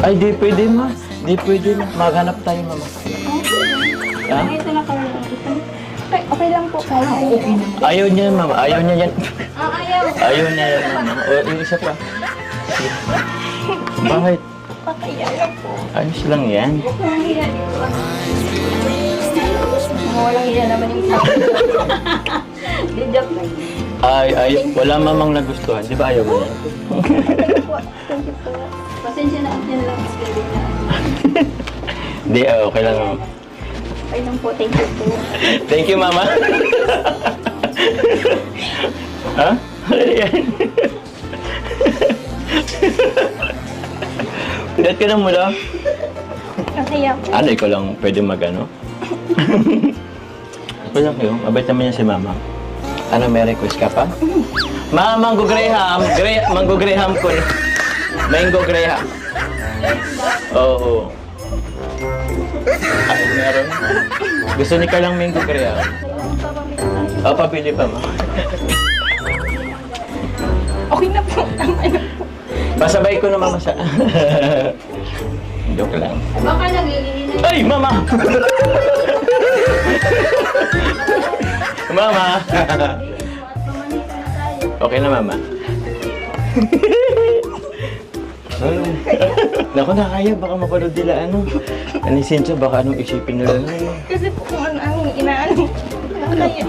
Ay, di pwede ma. Di pwede ma. Maghanap tayo, mama. Ha? Ito na kayo. Okay lang po. Okay. Ayaw niya, mama. Ayaw niya yan. Ayaw. Ayaw niya yan, mama. O, yung isa pa. Bakit? Pakaya lang po. Ayos lang yan. Walang hiya dito. Walang hiya naman yung tao. Di joke lang. Ay, wala mamang nagustuhan. Di ba ayaw mo yan? Thank you po. Pasensya na yan lang. Di, okay lang, mama. Okay lang po. Thank you po. Thank you, mama. Ha? Ano yan? Pilat ka na mula. Masaya po. Ano, ikaw lang pwede mag-ano? Wala kayo. Mabait naman yan si mama. Ano, may request ka pa? Mango Graham. Mango Graham ko. Mango Graham. Oo. Ay, meron. Gusto ni ka lang Mango Graham. O, pabili pa mo. Okay na po. Tama na po. Pasabay ko na mama sa... Joke lang. Baka naglilinis. Ay, mama! Mama! Okay na, mama. Naku, nakaya. Baka mapanood nila ano. Ani Cynthia, baka anong isipin nila. Kasi po kung ano ang inaano. Kaya.